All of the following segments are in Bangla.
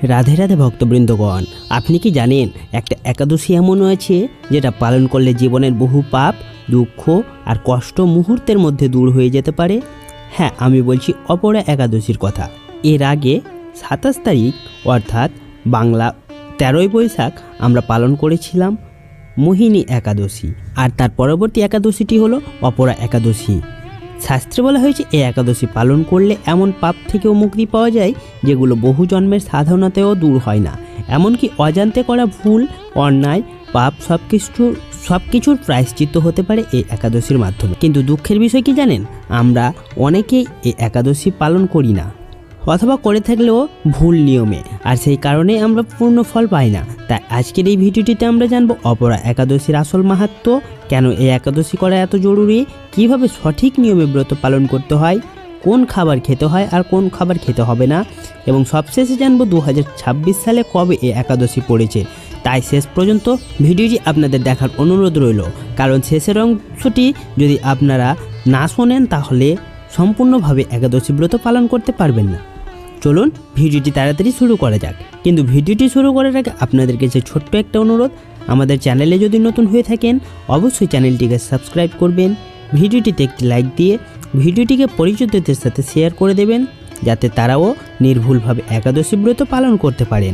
রাধে রাধে ভক্তবৃন্দগণ, আপনি কি জানেন একটা একাদশী এমন আছে যেটা পালন করলে জীবনের বহু পাপ, দুঃখ আর কষ্ট মুহূর্তের মধ্যে দূর হয়ে যেতে পারে? হ্যাঁ, আমি বলছি অপরা একাদশীর কথা। এর আগে 27 তারিখ অর্থাৎ বাংলা 13ই বৈশাখ আমরা পালন করেছিলাম মোহিনী একাদশী, আর তার পরবর্তী একাদশীটি হলো অপরা একাদশী। শাস্ত্রে বলা হয়েছে এই একাদশী পালন করলে এমন পাপ থেকেও মুক্তি পাওয়া যায় যেগুলো বহু জন্মের সাধনাতেও দূর হয় না। এমনকি অজান্তে করা ভুল, অন্যায়, পাপ সবকিছুর প্রায়শ্চিত্ত হতে পারে এই একাদশীর মাধ্যমে। কিন্তু দুঃখের বিষয় কি জানেন, আমরা অনেকেই এই একাদশী পালন করি না, অথবা করে থাকলেও ভুল নিয়মে, আর সেই কারণে আমরা পূর্ণ ফল পাই না। তাই আজকের এই ভিডিওটিতে আমরা জানবো অপরা একাদশীর আসল মাহাত্ম্য, কেন এই একাদশী করা এত জরুরি, কিভাবে সঠিক নিয়মে ব্রত পালন করতে হয়, কোন খাবার খেতে হয় আর কোন খাবার খেতে হবে না, এবং সবশেষে জানবো 2026 সালে কবে এই একাদশী পড়েছে। তাই শেষ পর্যন্ত ভিডিওটি আপনাদের দেখার অনুরোধ রইল, কারণ শেষের অংশটি যদি আপনারা না শোনেন তাহলে সম্পূর্ণভাবে একাদশী ব্রত পালন করতে পারবেন না। চলুন ভিডিওটি তাড়াতাড়ি শুরু করা যাক। কিন্তু ভিডিওটি শুরু করার আগে আপনাদের কাছে ছোট্ট একটা অনুরোধ, আমাদের চ্যানেলে যদি নতুন হয়ে থাকেন অবশ্যই চ্যানেলটিকে সাবস্ক্রাইব করবেন, ভিডিওটিতে একটি লাইক দিয়ে ভিডিওটিকে পরিচিতদের সাথে শেয়ার করে দেবেন, যাতে তারাও নির্ভুলভাবে একাদশী ব্রত পালন করতে পারেন,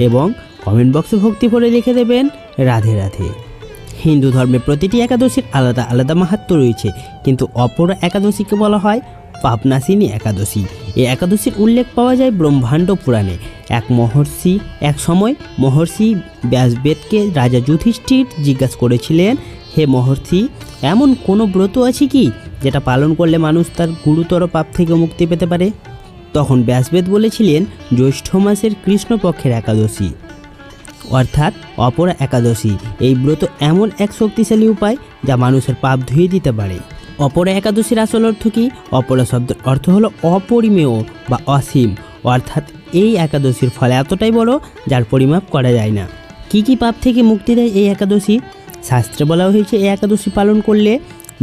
এবং কমেন্ট বক্সে ভক্তি ভরে লিখে দেবেন রাধে রাধে। হিন্দু ধর্মে প্রতিটি একাদশীর আলাদা আলাদা মাহাত্ম্য রয়েছে, কিন্তু অপরা একাদশীকে বলা হয় পাপনাশিনী একাদশী। এই একাদশীর উল্লেখ পাওয়া যায় ব্রহ্মাণ্ড পুরাণে। এক সময় মহর্ষি ব্যাসবেদকে রাজা যুধিষ্ঠির জিজ্ঞাসা করেছিলেন, হে মহর্ষি, এমন কোনো ব্রত আছে কি যেটা পালন করলে মানুষ তার গুরুতর পাপ থেকে মুক্তি পেতে পারে? তখন ব্যাসবেদ বলেছিলেন জ্যৈষ্ঠ মাসের কৃষ্ণপক্ষের একাদশী, অর্থাৎ অপরা একাদশী। এই ব্রত এমন এক শক্তিশালী উপায় যা মানুষের পাপ ধুয়ে দিতে পারে। অপরা একাদশীর আসল অর্থ কি? অপরা শব্দের অর্থ হলো অপরিমেয় বা অসীম, অর্থাৎ এই একাদশীর ফল এতটাই বড় যার পরিমাপ করা যায় না। কি কি পাপ থেকে মুক্তি দেয় এই একাদশী? শাস্ত্রে বলা হয়েছে এই একাদশী পালন করলে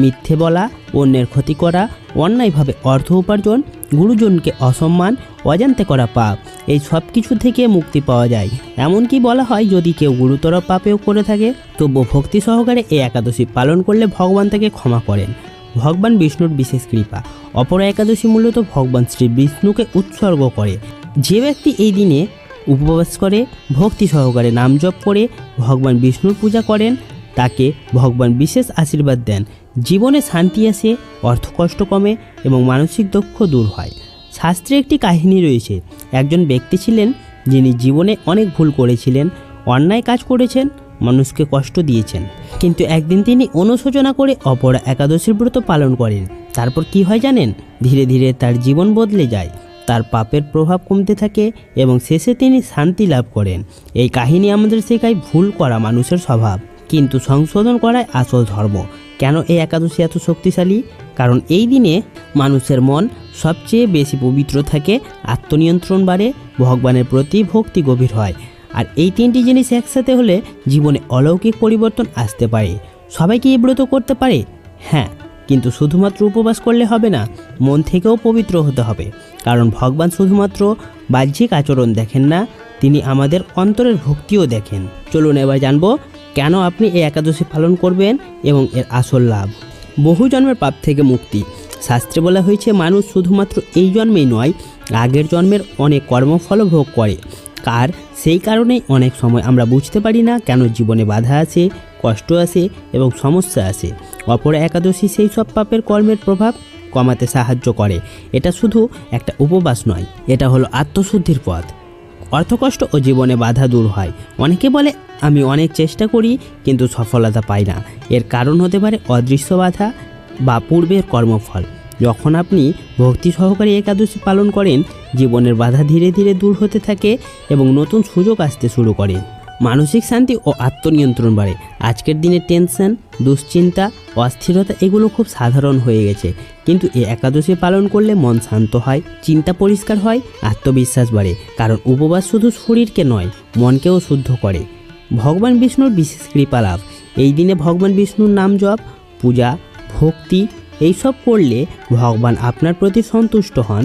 মিথ্যে বলা, অন্যের ক্ষতি করা, অন্যায়ভাবে অর্থ উপার্জন, গুরুজনকে অসম্মান, অজান্তে করা পাপ, এই সব কিছু থেকে মুক্তি পাওয়া যায়। এমনকি বলা হয় যদি কেউ গুরুতর পাপেও করে থাকে তবু ভক্তি সহকারে এই একাদশী পালন করলে ভগবান তাকে ক্ষমা করেন। ভগবান বিষ্ণুর বিশেষ কৃপা। অপরা একাদশী মূলত ভগবান শ্রী বিষ্ণুকে উৎসর্গ করে। যে ব্যক্তি এই দিনে উপবাস করে, ভক্তি সহকারে নাম জপ করে ভগবান বিষ্ণুর পূজা করেন, তাকে ভগবান বিশেষ আশীর্বাদ দেন। জীবনে শান্তি আসে, অর্থকষ্ট কমে এবং মানসিক দুঃখ দূর হয়। শাস্ত্রে একটি কাহিনী রয়েছে। একজন ব্যক্তি ছিলেন যিনি জীবনে অনেক ভুল করেছিলেন, অন্যায় কাজ করেছেন, মানুষকে কষ্ট দিয়েছেন, কিন্তু একদিন তিনি অনুশোচনা করে অপরা একাদশীর ব্রত পালন করেন। তারপর কি হয় জানেন? ধীরে ধীরে তার জীবন বদলে যায়, তার পাপের প্রভাব কমতে থাকে এবং শেষে তিনি শান্তি লাভ করেন। এই কাহিনী আমাদের শেখায় ভুল করা মানুষের স্বভাব, কিন্তু সংশোধন করাই আসল ধর্ম। কেন এই একাদশী এত শক্তিশালী? কারণ এই দিনে মানুষের মন সবচেয়ে বেশি পবিত্র থাকে, আত্মনিয়ন্ত্রণ বাড়ে, ভগবানের প্রতি ভক্তি গভীর হয়। আর এই তিনটি জিনিস একসাথে হলে জীবনে অলৌকিক পরিবর্তন আসতে পারে। সবাই কি এই ব্রত করতে পারে? হ্যাঁ, কিন্তু শুধুমাত্র উপবাস করলে হবে না, মন থেকেও পবিত্র হতে হবে। কারণ ভগবান শুধুমাত্র বাহ্যিক আচরণ দেখেন না, তিনি আমাদের অন্তরের ভক্তিও দেখেন। চলুন এবার জানবো কেন আপনি এই একাদশী পালন করবেন এবং এর আসল লাভ। বহু জন্মের পাপ থেকে মুক্তি। শাস্ত্রে বলা হয়েছে মানুষ শুধুমাত্র এই জন্মেই নয়, আগের জন্মের অনেক কর্মফল ভোগ করে। সেই কারণেই অনেক সময় আমরা বুঝতে পারি না কেন জীবনে বাধা আসে, কষ্ট আসে এবং সমস্যা আসে। অপরা একাদশী সেই সব পাপের কর্মের প্রভাব কমাতে সাহায্য করে। এটা শুধু একটা উপবাস নয়, এটা হলো আত্মশুদ্ধির পথ। অর্থকষ্ট ও জীবনে বাধা দূর হয়। অনেকে বলে আমি অনেক চেষ্টা করি কিন্তু সফলতা পাই না। এর কারণ হতে পারে অদৃশ্য বাধা বা পূর্বের কর্মফল। যখন আপনি ভক্তি সহকারে একাদশী পালন করেন, জীবনের বাধা ধীরে ধীরে দূর হতে থাকে এবং নতুন সুযোগ আসতে শুরু করে। মানসিক শান্তি ও আত্মনিয়ন্ত্রণ বাড়ে। আজকের দিনে টেনশন, দুশ্চিন্তা, অস্থিরতা এগুলো খুব সাধারণ হয়ে গেছে, কিন্তু এই একাদশী পালন করলে মন শান্ত হয়, চিন্তা পরিষ্কার হয়, আত্মবিশ্বাস বাড়ে। কারণ উপবাস শুধু শরীরকে নয়, মনকেও শুদ্ধ করে। ভগবান বিষ্ণুর বিশেষ কৃপা লাভ। এই দিনে ভগবান বিষ্ণুর নাম জপ, পূজা, ভক্তি এইসব করলে ভগবান আপনার প্রতি সন্তুষ্ট হন,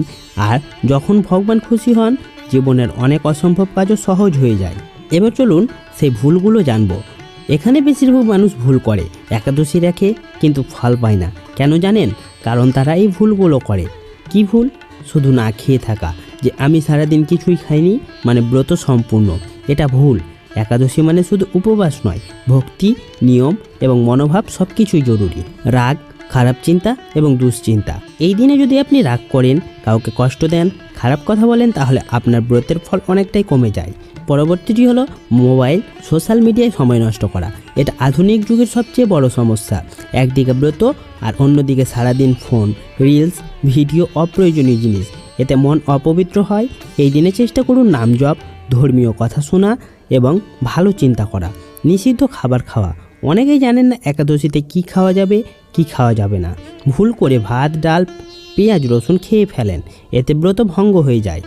আর যখন ভগবান খুশি হন জীবনের অনেক অসম্ভব কাজও সহজ হয়ে যায়। এবার চলুন সেই ভুলগুলো জানবো। এখানে বেশিরভাগ মানুষ ভুল করে, একাদশী রাখে কিন্তু ফল পায় না। কেন জানেন? কারণ তারা এই ভুলগুলো করে। কি ভুল? শুধু না খেয়ে থাকা, যে আমি সারাদিন কিছুই খাইনি মানে ব্রত সম্পূর্ণ, এটা ভুল। একাদশী মানে শুধু উপবাস নয়, ভক্তি, নিয়ম এবং মনোভাব সব কিছুই জরুরি। রাগ, খারাপ চিন্তা এবং দুশ্চিন্তা, এই দিনে যদি আপনি রাগ করেন, কাউকে কষ্ট দেন, খারাপ কথা বলেন, তাহলে আপনার ব্রতের ফল অনেকটাই কমে যায়। পরবর্তীটি হলো মোবাইল, সোশ্যাল মিডিয়ায় সময় নষ্ট করা। এটা আধুনিক যুগের সবচেয়ে বড় সমস্যা। একদিকে ব্রত আর অন্যদিকে সারাদিন ফোন, রিলস, ভিডিও, অপ্রয়োজনীয় জিনিস, এতে মন অপবিত্র হয়। এই দিনে চেষ্টা করুন নাম জপ, ধর্মীয় কথা শোনা এবং ভালো চিন্তা করা। নিষিদ্ধ খাবার খাওয়া, অনেকেই জানেন না একাদশীতে কি খাওয়া যাবে কি খাওয়া যাবে না। ভুল করে ভাত, ডাল, পেঁয়াজ, রসুন খেয়ে ফেলেন, এতে ব্রত ভঙ্গ হয়ে যায়।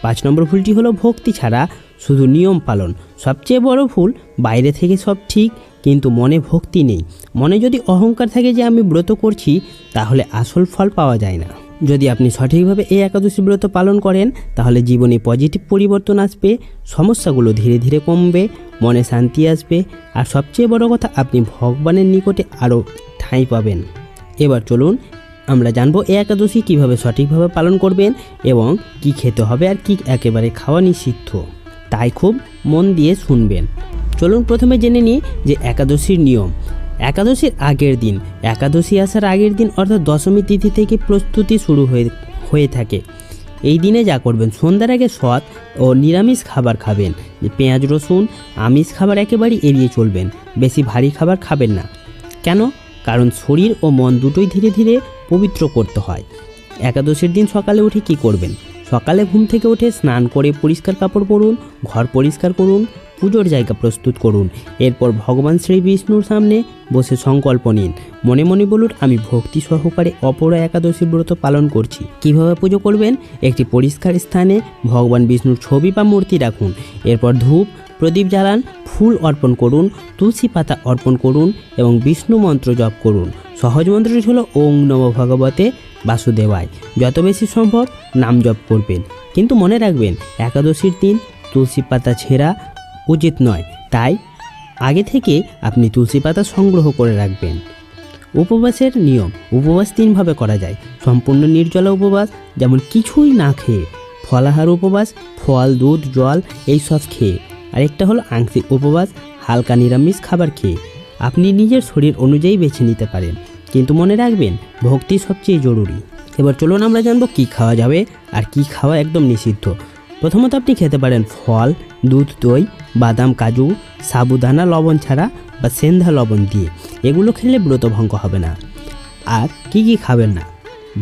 5 নম্বর ভুলটি হলো ভক্তি ছাড়া শুধু নিয়ম পালন। সবচেয়ে বড় ভুল, বাইরে থেকে সব ঠিক কিন্তু মনে ভক্তি নেই। মনে যদি অহংকার থাকে যে আমি ব্রত করছি, তাহলে আসল ফল পাওয়া যায় না। যদি আপনি সঠিকভাবে এই একাদশী ব্রত পালন করেন, তাহলে জীবনে পজিটিভ পরিবর্তন আসবে, সমস্যাগুলো ধীরে ধীরে কমবে, মনে শান্তি আসবে, আর সবচেয়ে বড় কথা, আপনি ভগবানের নিকটে আরও ঠাঁই পাবেন। এবার চলুন আমরা জানবো এই একাদশী কীভাবে সঠিকভাবে পালন করবেন এবং কি খেতে হবে আর কি একেবারে খাওয়া নিষিদ্ধ। তাই খুব মন দিয়ে শুনবেন। চলুন প্রথমে জেনে নিই যে একাদশীর নিয়ম। একাদশীর আগের দিন, একাদশী আসার আগের দিন অর্থাৎ দশমী তিথি থেকে প্রস্তুতি শুরু হয়ে থাকে। এই দিনে যা করবেন, সন্ধ্যার আগে সৎ ও নিরামিষ খাবার খাবেন। পেঁয়াজ, রসুন, আমিষ খাবার একেবারেই এড়িয়ে চলবেন। বেশি ভারী খাবার খাবেন না। কেন? কারণ শরীর ও মন দুটোই ধীরে ধীরে পবিত্র করতে হয়। একাদশীর দিন সকালে উঠে কি করবেন? সকালে ঘুম থেকে উঠে স্নান করে পরিষ্কার কাপড় পরুন, ঘর পরিষ্কার করুন, পুজোর জায়গা প্রস্তুত করুন। এরপর ভগবান শ্রী বিষ্ণুর সামনে বসে সংকল্প নিন। মনে মনে বলুন, আমি ভক্তি সহকারে অপরা একাদশী ব্রত পালন করছি। কিভাবে পুজো করবেন? একটি পরিষ্কার স্থানে ভগবান বিষ্ণুর ছবি বা মূর্তি রাখুন। এরপর ধূপ, প্রদীপ জ্বালান, ফুল অর্পণ করুন, তুলসী পাতা অর্পণ করুন এবং বিষ্ণু মন্ত্র জপ করুন। সহজ মন্ত্রটি হলো ওং নমো ভগবতে বাসুদেবায়। যত বেশি সম্ভব নাম জপ করবেন, কিন্তু মনে রাখবেন একাদশীর দিন তুলসী পাতা ছেঁড়া উচিত নয়, তাই আগে থেকে আপনি তুলসী পাতা সংগ্রহ করে রাখবেন। উপবাসের নিয়ম। উপবাস 3 ভাবে করা যায়। সম্পূর্ণ নির্জলা উপবাস, যেমন কিছুই না খেয়ে। ফলাহার উপবাস, ফল, দুধ, জল এইসব খেয়ে। আরেকটা হলো আংশিক উপবাস, হালকা নিরামিষ খাবার খেয়ে। আপনি নিজের শরীর অনুযায়ী বেছে নিতে পারেন, কিন্তু মনে রাখবেন ভক্তি সবচেয়ে জরুরি। এবার চলুন আমরা জানবো কি খাওয়া যাবে আর কি খাওয়া একদম নিষিদ্ধ। প্রথমত আপনি খেতে পারেন ফল, দুধ, দই, বাদাম, কাজু, সাবুদানা লবণ ছাড়া বা সেন্ধা লবণ দিয়ে। এগুলো খেলে ব্রত ভঙ্গ হবে না। আর কি কি খাবেন না?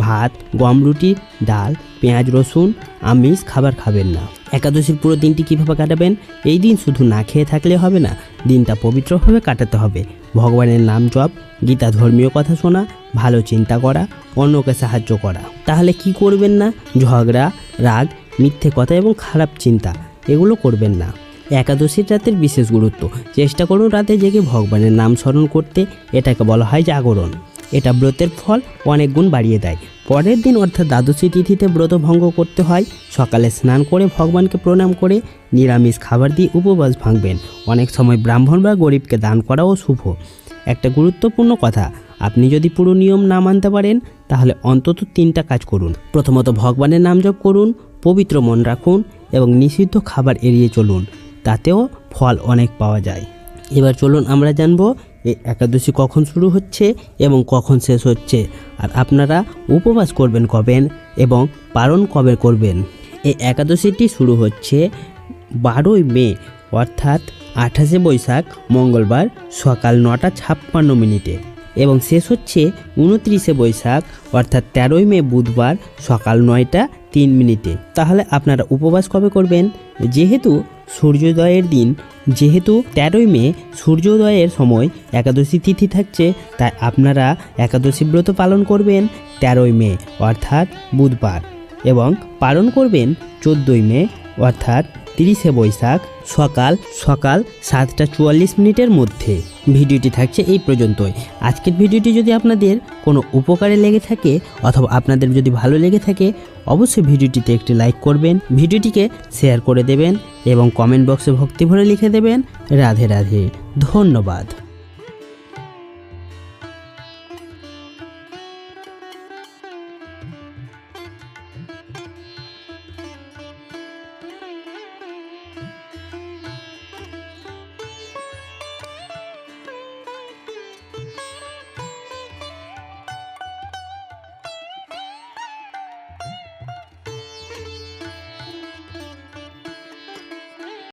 ভাত, গম রুটি, ডাল, পেঁয়াজ, রসুন, আমিষ খাবার খাবেন না। একাদশীর পুরো দিনটি কীভাবে কাটাবেন? এই দিন শুধু না খেয়ে থাকলে হবে না, দিনটা পবিত্রভাবে কাটাতে হবে। ভগবানের নাম জপ, গীতা, ধর্মীয় কথা শোনা, ভালো চিন্তা করা, অন্যকে সাহায্য করা। তাহলে কি করবেন না? ঝগড়া, রাগ, মিথ্যে কথা এবং খারাপ চিন্তা, এগুলো করবেন না। একাদশীর রাতের বিশেষ গুরুত্ব। চেষ্টা করুন রাতে জেগে ভগবানের নাম স্মরণ করতে। এটাকে বলা হয় জাগরণ। এটা ব্রতের ফল অনেক গুণ বাড়িয়ে দেয়। পরের দিন অর্থাৎ দ্বাদশী তিথিতে ব্রত ভঙ্গ করতে হয়। সকালে স্নান করে ভগবানকে প্রণাম করে নিরামিষ খাবার দিয়ে উপবাস ভাঙবেন। অনেক সময় ব্রাহ্মণ বা গরিবকে দান করাও শুভ। একটা গুরুত্বপূর্ণ কথা, আপনি যদি পুরো নিয়ম না মানতে পারেন, তাহলে অন্তত 3টা কাজ করুন। প্রথমত ভগবানের নাম জপ করুন, পবিত্র মন রাখুন এবং নিষিদ্ধ খাবার এড়িয়ে চলুন। তাতেও ফল অনেক পাওয়া যায়। এবার চলুন আমরা জানবো এই একাদশী কখন শুরু হচ্ছে এবং কখন শেষ হচ্ছে, আর আপনারা উপবাস করবেন কবে এবং পালন কবে করবেন। এই একাদশীটি শুরু হচ্ছে 12ই মে অর্থাৎ 28শে বৈশাখ মঙ্গলবার সকাল 9:56 এবং শেষ হচ্ছে 29শে বৈশাখ অর্থাৎ 13ই মে বুধবার সকাল 9:03। তাহলে আপনারা উপবাস কবে করবেন? যেহেতু 13ই মে সূর্যোদয়ের সময় একাদশী তিথি থাকছে, তাই আপনারা একাদশী ব্রত পালন করবেন 13ই মে অর্থাৎ বুধবার এবং পালন করবেন 14ই মে অর্থাৎ 30শে বৈশাখ সকাল 7:44 মধ্যে। ভিডিওটি থাকছে এই পর্যন্তই। আজকের ভিডিওটি যদি আপনাদের কোনো উপকারে লেগে থাকে অথবা আপনাদের যদি ভালো লেগে থাকে অবশ্যই ভিডিওটিতে একটি লাইক করবেন, ভিডিওটিকে শেয়ার করে দেবেন এবং কমেন্ট বক্সে ভক্তি ভরে লিখে দেবেন রাধে রাধে। ধন্যবাদ।